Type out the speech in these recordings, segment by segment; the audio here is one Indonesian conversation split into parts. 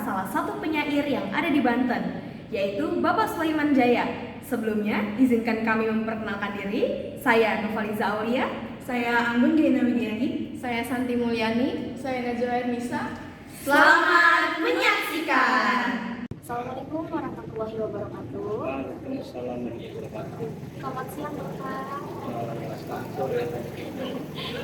salah satu penyair yang ada di Banten, yaitu Bapak Sulaiman Jaya. Sebelumnya, izinkan kami memperkenalkan diri. Saya Novaliza Aulia. Saya Anggun Gina Widiani. Saya Santi Mulyani. Saya Najwa Ernisa. Selamat menyaksikan. Assalamualaikum warahmatullahi wabarakatuh. Waalaikumsalam warahmatullahi wabarakatuh. Selamat siang Bapak. Selamat sore.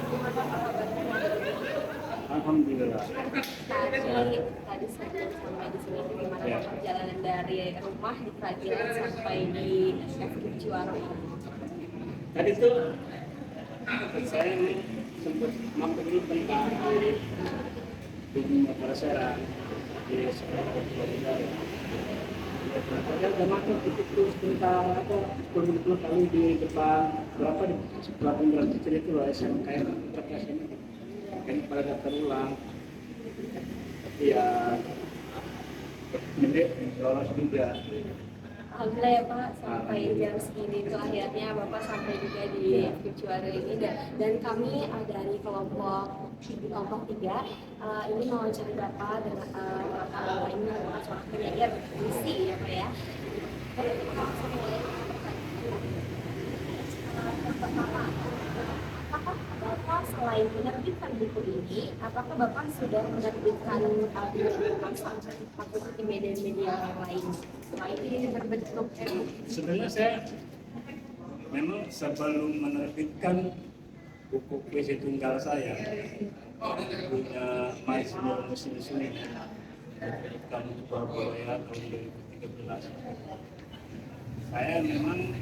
Gimana kabarnya hari ini? Alhamdulillah. Tadi saya sampai di sini bagaimana Ya. perjalanan dari rumah di Kerajinan sampai di FKIP Ciwaro ini? Tadi tuh saya sempat mampir dulu tentang di Madrasah di sekolah Florida. Saya udah makan itu tentang apa 10 kali di depan berapa di sekolah pembelajaran kecil itu loh SMK yang terkesan kan pada daftar ulang. Tapi ya mendek lolos juga. Alhamdulillah ya Pak, sampai jam segini itu akhirnya Bapak sampai juga di FKIP Ciwaro ini dan kami dari kelompok 3 ini mau cari Bapak dengan Bapak ini adalah seorang penyair puisi ya Pak ya. Apakah Bapak selain menerbitkan buku ini, apakah Bapak sudah menerbitkan buku di media-media yang lain? Selain ini berbentuk Sebenarnya saya memang sebelum menerbitkan buku puisi tunggal saya punya Majnun Muslim Sunni kan Surabaya tahun 2013. Saya memang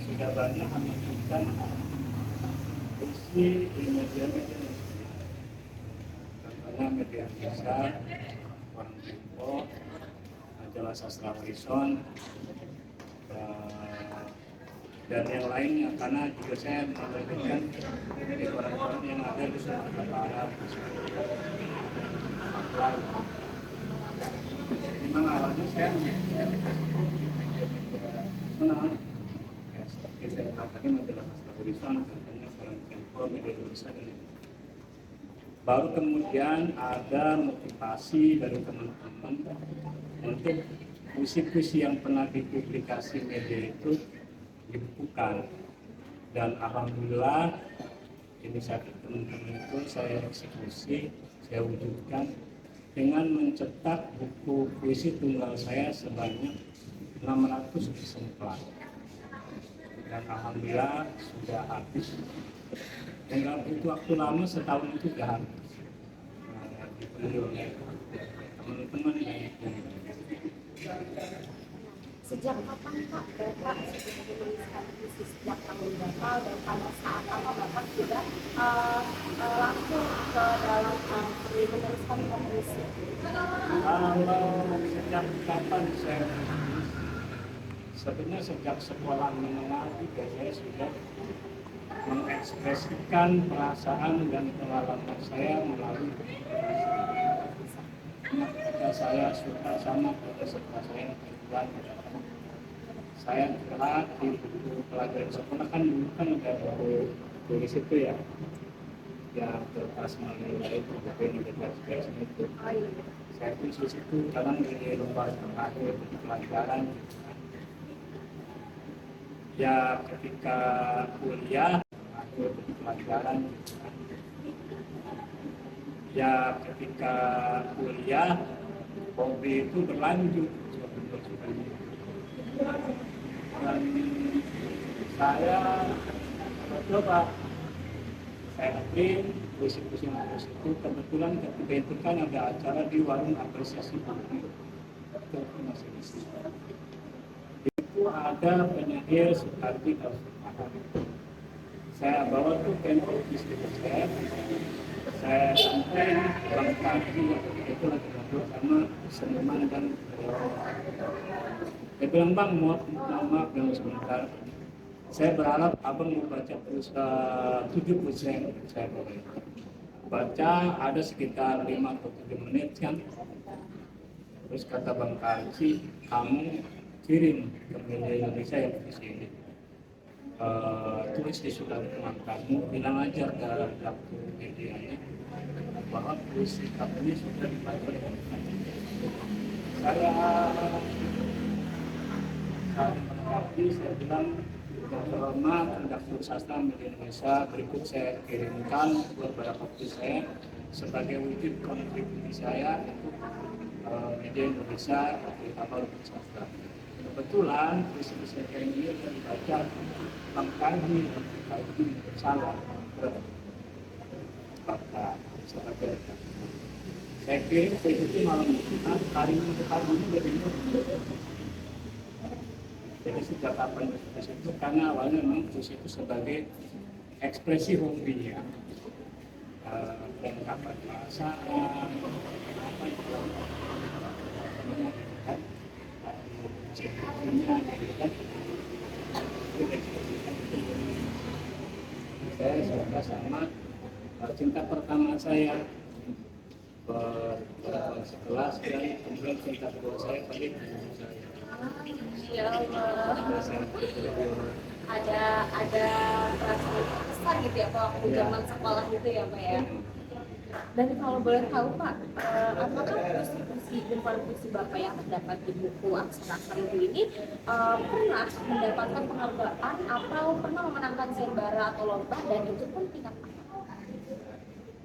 sudah banyak menerbitkan puisi di media-media contohnya media Indonesia, Orang Tempo, majalah Sastra Horizon, dan yang lainnya karena juga saya menerbitkan di koran-koran yang ada di Sumatera Barat. Memang awalnya saya menang, ya, seperti saya katakan majalah Sastra Horizon, contohnya Orang Tempo, media Indonesia dan baru kemudian ada motivasi dari teman-teman untuk puisi-puisi yang pernah dipublikasi media itu dibukukan, dan alhamdulillah inisiatif teman-teman itu saya eksekusi, saya wujudkan dengan mencetak buku puisi tunggal saya sebanyak 600 eksemplar, dan alhamdulillah sudah habis. Tinggal butuh waktu lama, setahun itu sudah habis. Dipenuhi oleh teman-teman yang sejak kapan Pak Bapak sudah menuliskan puisi, sejak tahun berapa dan pada saat apa Bapak sudah langsung ke dalam menuliskan puisi? Kalau sejak kapan saya menulis? Sebenarnya sejak sekolah menengah juga saya sudah mengekspresikan perasaan dan pengalaman saya melalui puisi. Ketika saya suka sama peserta saya perempuan, saya gerak di buku pelajaran sekolah kan dulu kan ada buku tulis itu ya, yang kertas menilai buku identitas itu. Saya tulis di situ kadang di lembar terakhir di pelajaran. Ya ketika kuliah akhir pelajaran. Ya ketika kuliah hobi itu berlanjut dan saya coba saya print puisi-puisi itu. Kebetulan ketika itu kan ada acara di warung apresiasi buku itu masih di situ. Itu ada penyair Sukarti Al-Fatihah. Saya bawa tuh tempo istri saya sampai Bang Kaji itu lagi ngobrol sama seniman dan dia bilang, Bang, maaf yang sebentar, saya berharap abang mau baca terus 7% saya boleh baca, ada sekitar 5 atau 7 menit kan. Terus kata Bang Kaji, kamu kirim ke media Indonesia yang di sini, tulis di surat kamu, bilang aja ke media medianya bahwa puisi kamu sudah dibaca oleh saya menanggapi, saya bilang yang terhormat Redaktur Sastra Media Indonesia, berikut saya kirimkan beberapa puisi saya sebagai wujud kontribusi saya untuk media Indonesia di kapal sastra. Kebetulan puisi-puisi saya ini dibaca mengkaji salah fakta sebagai saya kirim puisi itu malam hari ini jadi jadi sejak kapan puisi itu karena awalnya memang puisi itu sebagai ekspresi hobi ya, kelengkapan bahasa saya suka sama cinta pertama saya sekelas dan kemudian cinta kedua saya pada ibu saya. Ya Allah. Ada perasaan besar gitu ya Pak waktu zaman sekolah gitu ya Pak ya. Dan kalau boleh tahu Pak, apakah puisi dan puisi Bapak yang terdapat di buku Aksara Seribu ini pernah mendapatkan penghargaan atau pernah memenangkan sayembara atau lomba dan itu pun tingkat apa?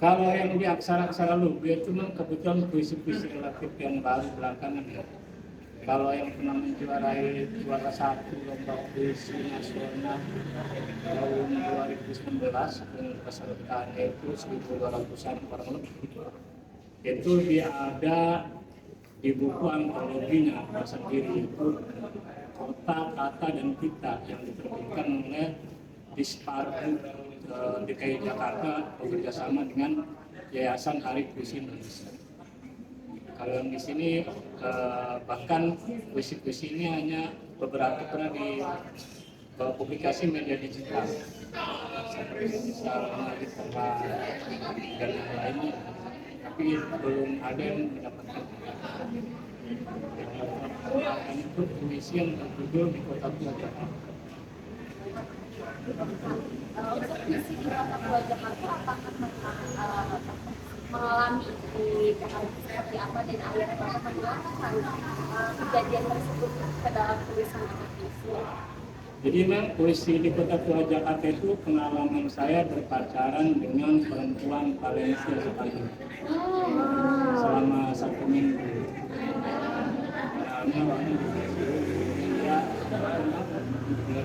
Kalau yang di aksara-aksara lugu itu memang kebetulan puisi-puisi relatif yang baru belakangan ya. Kalau yang pernah menjuarai juara satu lomba puisi nasional tahun 2019 dengan pesertanya itu 1.200-an orang lebih, itu dia ada di buku antologinya tersendiri itu Kota, Kata, dan Kita yang diterbitkan oleh Dispardu DKI Jakarta bekerjasama dengan Yayasan Hari Puisi Indonesia. Kalau yang di sini bahkan puisi-puisi ini hanya beberapa pernah di publikasi media digital seperti misalnya di tempat dan yang lainnya, tapi belum ada yang mendapatkan. Dan itu puisi yang berjudul Di Kota Tua Jakarta. Untuk puisi di Kota Tua Jakarta apakah mengalami di Jakarta seperti apa dan akhirnya Bapak menjelaskan kejadian tersebut ke dalam tulisan atau puisi? Jadi memang puisi Di Kota Tua Jakarta itu pengalaman saya berpacaran dengan perempuan Valencia Spanyol selama 1 minggu. Karena waktu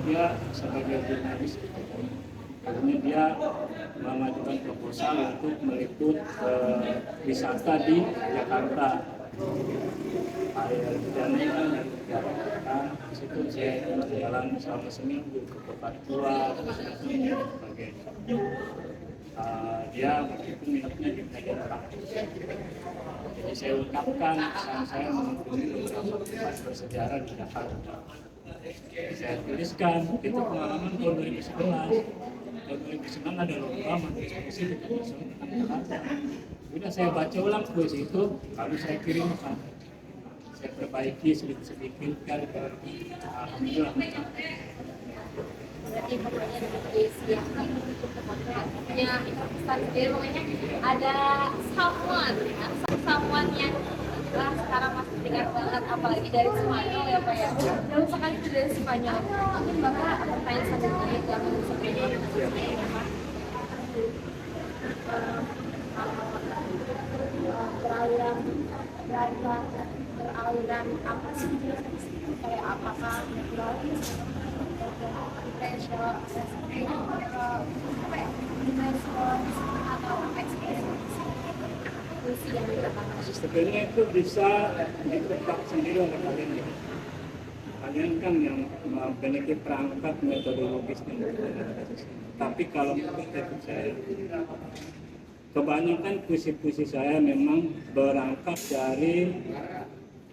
dia sebagai jurnalis, akhirnya dia mengajukan proposal untuk meliput wisata di Jakarta. Air hujan dari Jakarta, di situ saya jalan selama seminggu ke Kota Tua dan sebagainya. Dia waktu itu minatnya di bagian kampus. Jadi saya ungkapkan saya mengunjungi beberapa tempat bersejarah di Jakarta. Saya tuliskan itu pengalaman tahun 2011. Tahun 2009 ada lomba menulis puisi di Jakarta. Sudah saya baca ulang puisi itu, lalu saya kirimkan. Saya perbaiki sedikit-sedikit kan. Alhamdulillah. Berarti pokoknya dengan puisi yang punya pesan sendiri, pokoknya ada someone yang sekarang masih dengar banget, apalagi dari Spanyol ya Pak ya. Jauh sekali itu dari Spanyol. Mungkin Bapak bertanya satu menit yang Spanyol. Peraliran apa sih kayak apakah naturalis intentional atau ekspresi puisi yang dikatakan Sebenarnya itu bisa ditebak sendiri oleh kalian ya. Kalian kan yang memiliki perangkat metodologisnya. Tapi kalau menurut saya, kebanyakan puisi-puisi saya memang berangkat dari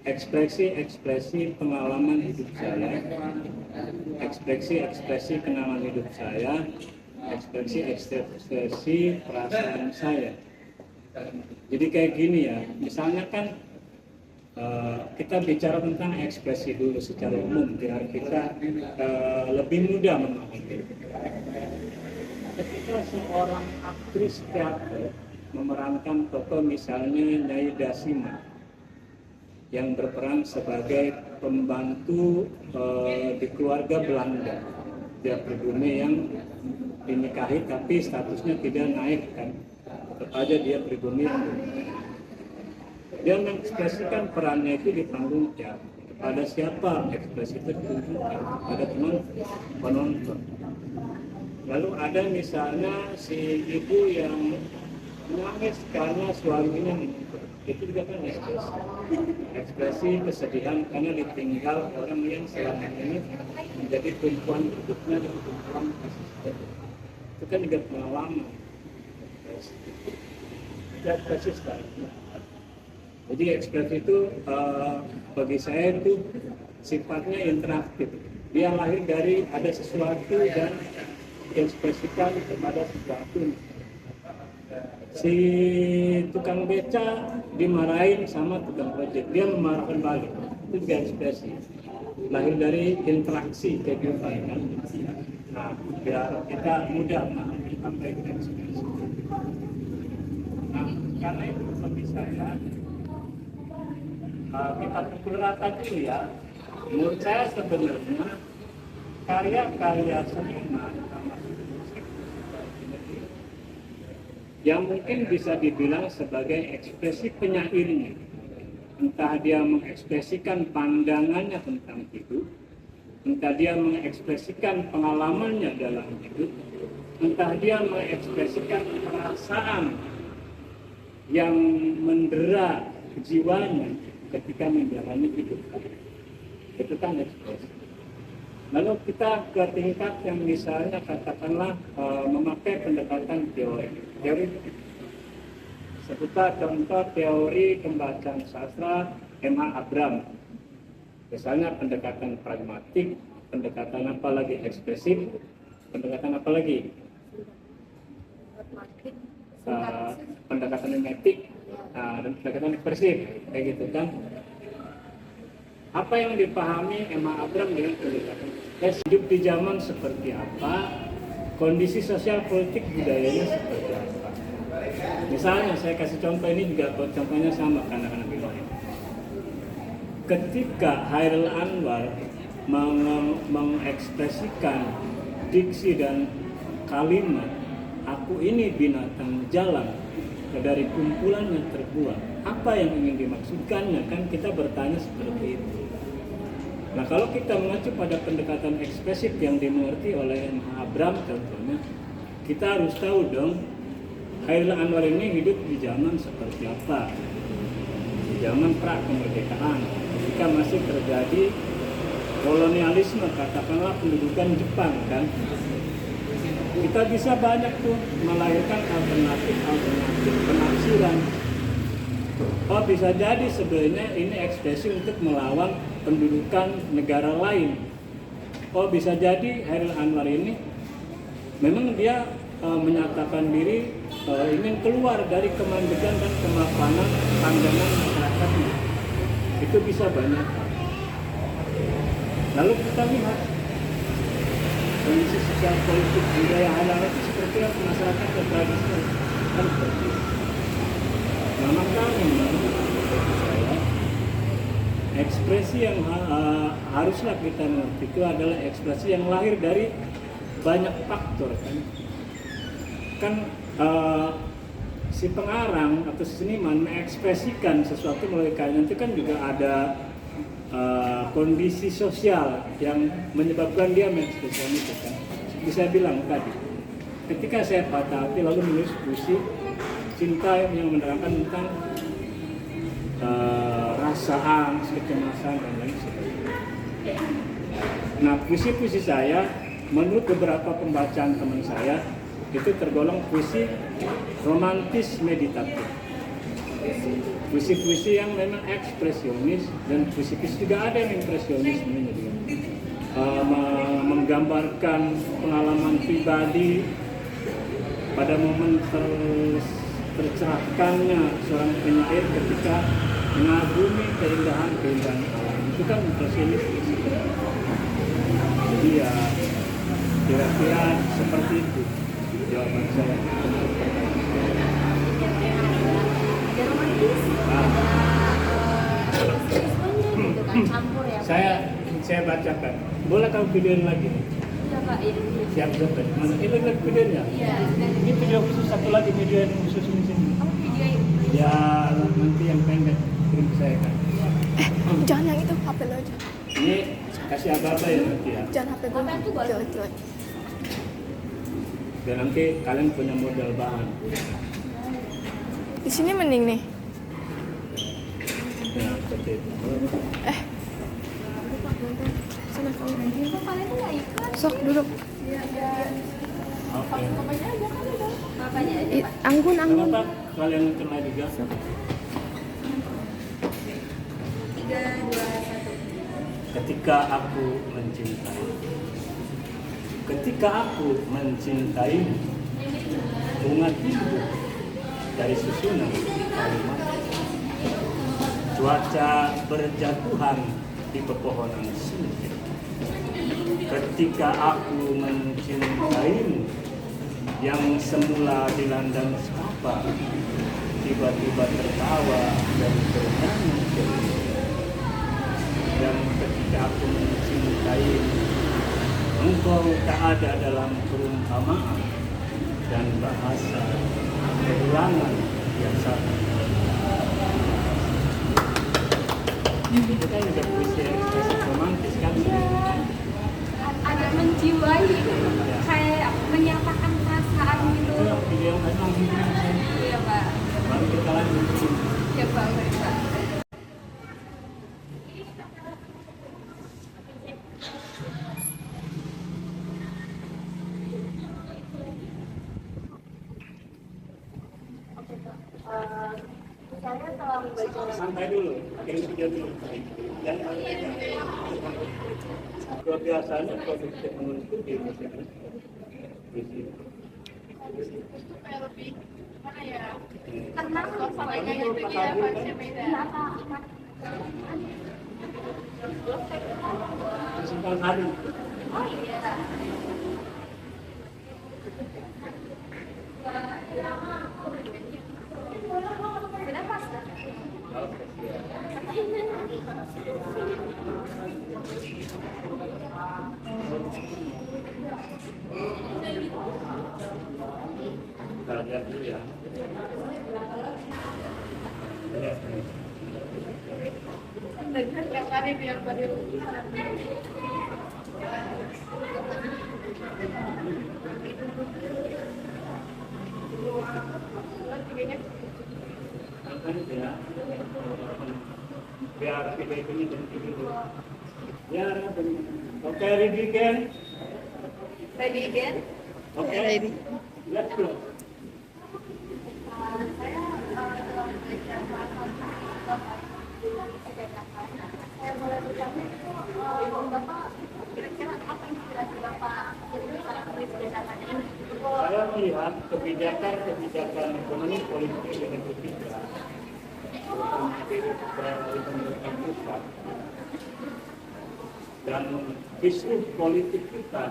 ekspresi-ekspresi pengalaman hidup saya, ekspresi-ekspresi kenangan hidup saya, ekspresi-ekspresi perasaan saya. Jadi kayak gini ya, misalnya kan kita bicara tentang ekspresi dulu secara umum biar kita lebih mudah memahami. Ketika seorang aktris teater memerankan tokoh misalnya Nyai Dasima, yang berperan sebagai pembantu di keluarga Belanda. Dia pribumi yang dinikahi tapi statusnya tidak naik kan, tetap aja dia pribumi. Dia mengekspresikan perannya itu di panggung teater. Kepada siapa ekspresi itu ditunjukkan? Pada teman penonton. Lalu ada misalnya si ibu yang menangis karena suaminya meninggal. Itu juga kan ekspresi kesedihan karena ditinggal orang yang selama ini menjadi tumpuan hidupnya dan tumpuan kasih. Itu kan juga pengalaman. Ekspresi sekali. Jadi ekspresi itu bagi saya itu sifatnya interaktif. Dia lahir dari ada sesuatu dan diekspresikan kepada sesuatu. Si tukang beca dimarahin sama tukang ojek, dia memarahkan balik. Itu juga ekspresi. Lahir dari interaksi kehidupan kan. Nah, biar kita mudah memahami apa itu ekspresi. Nah, karena itu bagi saya kita pukul rata dulu ya. Menurut saya sebenarnya karya-karya seniman yang mungkin bisa dibilang sebagai ekspresi penyairnya, entah dia mengekspresikan pandangannya tentang hidup, entah dia mengekspresikan pengalamannya dalam hidup, entah dia mengekspresikan perasaan yang mendera jiwanya ketika menjalani hidup. Itu kan ekspresi. Lalu kita ke tingkat yang misalnya katakanlah memakai pendekatan teori. Sebutlah contoh teori pembacaan sastra M.H. Abram. Misalnya pendekatan pragmatik, pendekatan apa lagi ekspresif, pendekatan apa lagi? Pendekatan mimetik, dan pendekatan ekspresif, kayak gitu kan. Apa yang dipahami M.H. Abram dengan pendekatan hidup di zaman seperti apa, kondisi sosial politik budayanya seperti apa. Misalnya saya kasih contoh ini juga contohnya sama anak-anak ini. Ketika Hairil Anwar mengekspresikan diksi dan kalimat aku ini binatang jalan dari kumpulan yang terbuang, apa yang ingin dimaksudkannya? Kan kita bertanya seperti itu. Nah, kalau kita mengacu pada pendekatan ekspresif yang dimengerti oleh M.H. Abram contohnya, kita harus tahu dong Hairil Anwar ini hidup di zaman seperti apa? Di zaman pra-kemerdekaan, ketika masih terjadi kolonialisme, katakanlah pendudukan Jepang kan. Kita bisa banyak tuh melahirkan alternatif penafsiran. Oh, bisa jadi sebenarnya ini ekspresi untuk melawan pendudukan negara lain. Oh, bisa jadi Hairil Anwar ini memang dia menyatakan diri ingin keluar dari kemandegan dan kemapanan pandangan masyarakatnya. Itu bisa banyak. Lalu kita lihat kondisi sosial politik budaya halal itu seperti apa masyarakat dan tradisi kan seperti itu. Nah, maka menurut saya ekspresi yang haruslah kita mengerti itu adalah ekspresi yang lahir dari banyak faktor kan si pengarang atau seniman mengekspresikan sesuatu melalui karyanya itu kan juga ada kondisi sosial yang menyebabkan dia mengekspresikan itu kan. Bisa bilang tadi, ketika saya patah hati lalu menulis puisi cinta yang menerangkan tentang rasa angst, kecemasan dan lain sebagainya. Nah, puisi-puisi saya menurut beberapa pembacaan teman saya itu tergolong puisi romantis meditatif. Puisi-puisi yang memang ekspresionis dan puisi-puisi juga ada yang impresionis menggambarkan pengalaman pribadi pada momen tercerahkannya seorang penyair ketika mengagumi keindahan alam. Itu kan impresionis. Jadi ya kira-kira seperti itu jawaban saya. Ada romantis, ada siswanya gitu kan campur ya Pak. Saya bacakan. Boleh tahu videonya lagi? Iya Pak, ini. Siap dapat. Mana ini lihat videonya? Iya. Ini video khusus, satu lagi video yang khusus di sini. Oh, video ini. Ya nanti yang pendek kirim ke saya kan. Jangan yang itu, HP lo aja. Ini kasih apa-apa ya nanti ya. Jangan HP gue. Apa itu, Bos? Jelek-jelek. Dan nanti kalian punya modal bahan. Di sini mending nih. Ya seperti itu. Sana kamu. Kok kalian tuh nggak ikut? Sok duduk. Oke. Bapaknya aja kan udah. Bapaknya aja Pak. Anggun, anggun. Kenapa kalian kenal juga? 3, 2, 1. Ketika aku mencintai. Ketika aku mencintai bunga tidur dari susunan kalimat. Cuaca berjatuhan di pepohonan sempit. Ketika aku mencintaimu yang semula dilanda sapa, tiba-tiba tertawa dan bernyanyi ceria. Dan ketika aku mencintaimu, engkau tak ada dalam perumpamaan dan bahasa keulangan yang sama. Itu kan juga puisi ekspresi romantis kan? Agak menjiwai, kayak menyatakan perasaan gitu. Itu video yang memang Iya Pak. baru kita lanjut. Iya Pak, baik Pak. Saya telah membaca Santai dulu, kirim video dulu. Dan biasanya produksi menulis itu di musik puisi. tenang sama gitu ya Pak. Kenapa? Kesimpulan hari. Oh iya. Sudah pas kan? Oke, kita lihat dulu ya. Lihat nih. Dengar yang kali biar pada Kan ya, biar kita ini berhenti dulu. Biar oke, ready again. Ready again? Oke, Ready. let's go. Saya boleh bertanya, Bapak kira-kira apa inspirasi Bapak jadi para kebijakan ini? Saya melihat kebijakan ekonomi politik yang berbeda dari pemerintah pusat dan isu politik kita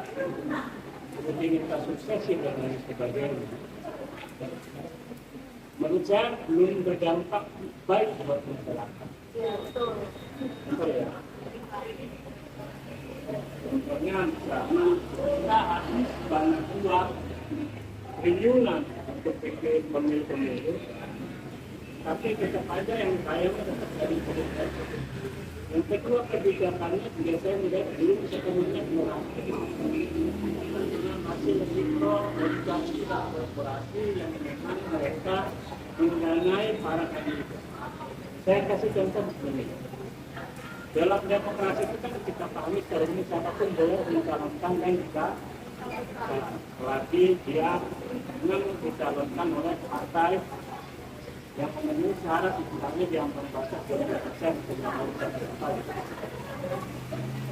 seperti kita suksesi dan lain sebagainya. Menurut saya belum berdampak baik buat masyarakat. Ya, betul. Betul ya. Contohnya misalnya kita habis banyak uang triliunan untuk bikin pemilu-pemilu, tapi tetap aja yang kaya tetap dari politik. Yang kedua kebijakannya juga saya melihat belum sepenuhnya murah. Masih lebih pro organisasi dan korporasi yang memang mereka mendanai para kandidat. Saya kasih contoh begini. Dalam demokrasi itu kan kita pahami secara ini siapapun boleh mencalonkan dan juga lagi dia memang dicalonkan oleh partai yang memenuhi syarat istilahnya di ambang batas 20%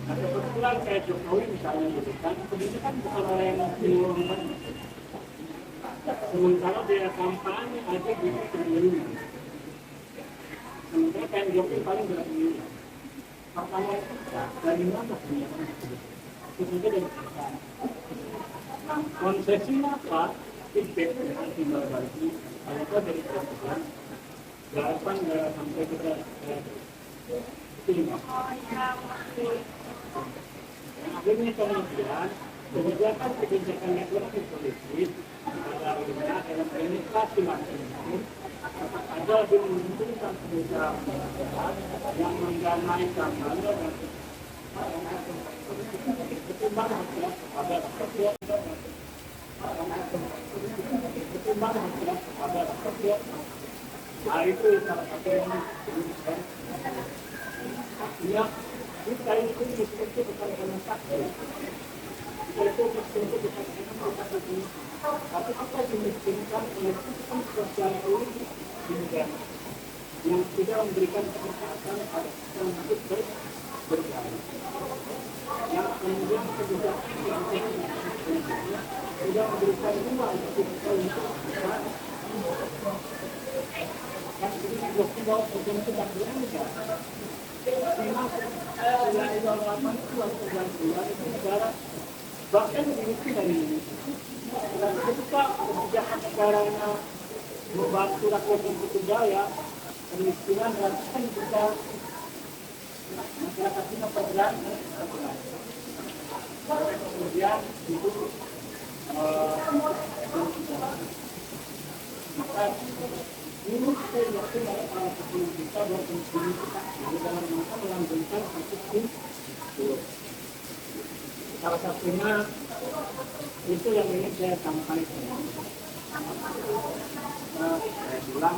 Nah kebetulan kayak Jokowi misalnya gitu kan, ini kan bukan orang yang menyuruhkan. Sementara dia kampanye aja di pemilu. Sementara kayak Jokowi paling berat pemilu. Pertama dari mana punya itu juga dari perusahaan. Konsesi apa? Feedback dengan timbal balik. Kalau itu dari perusahaan, 8 sampai kita Itu lima. Akhirnya kemudian kebijakan ekonomi politik akhirnya dalam penetrasi masyarakat ada menguntungkan perusahaan yang mendanai kampanye dan ketimbang pada itu salah satu yang ya kita itu seperti bukan karena sakit kita itu seperti bukan karena sakit tapi kita dimiskinkan oleh sistem sosial politik di negara yang tidak memberikan kesempatan pada kita untuk bergaya yang kemudian kebijakan yang tidak memberikan ruang untuk kita untuk yang ini juga berbentuk negara negara bahkan dimiliki dari ini. Dan ketika kebijakan negaranya membantu rakyat yang berjaya, kemiskinan dan kan juga masyarakat kita bergerak. Kemudian itu maka ini saya yakin oleh para pemimpin kita dan pemimpin kita dalam rangka melanggengkan satu salah satunya itu yang ingin saya sampaikan. Saya bilang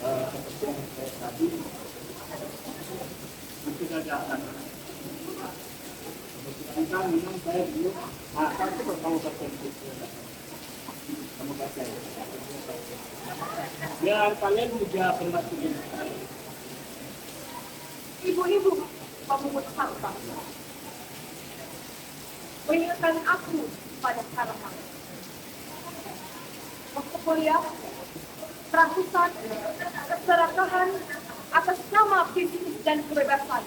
seperti yang saya tadi nanti ada kita memang saya dulu akan itu bertemu kamu baca ya kalian juga pernah begini ibu-ibu pemungut sampah mengingatkan aku pada harapan waktu kuliah ratusan keserakahan atas nama bisnis dan kebebasan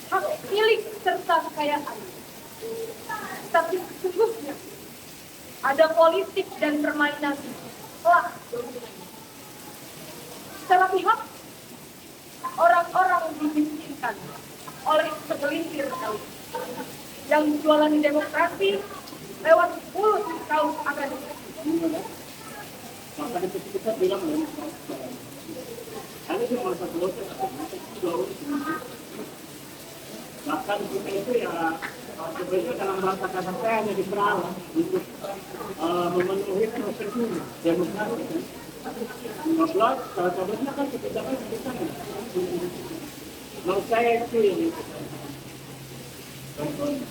hak milik serta kekayaan tapi sesungguhnya ada politik dan permainan telah secara pihak orang-orang dimiskinkan oleh segelintir elit yang jualan demokrasi lewat mulut kaum akademis. Maka itu kita bilang ada di masa bahkan kita itu ya sebenarnya dalam bahasa kasar saya hanya diperalat untuk memenuhi prosedur demokrasi. Kalau contohnya kan kebijakan kita menurut saya itu yang contoh itu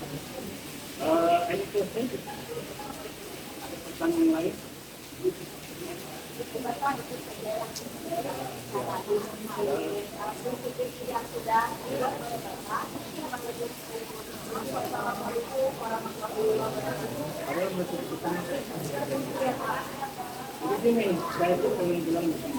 pertanyaan lain. Jadi gini, saya itu pengen bilang begini.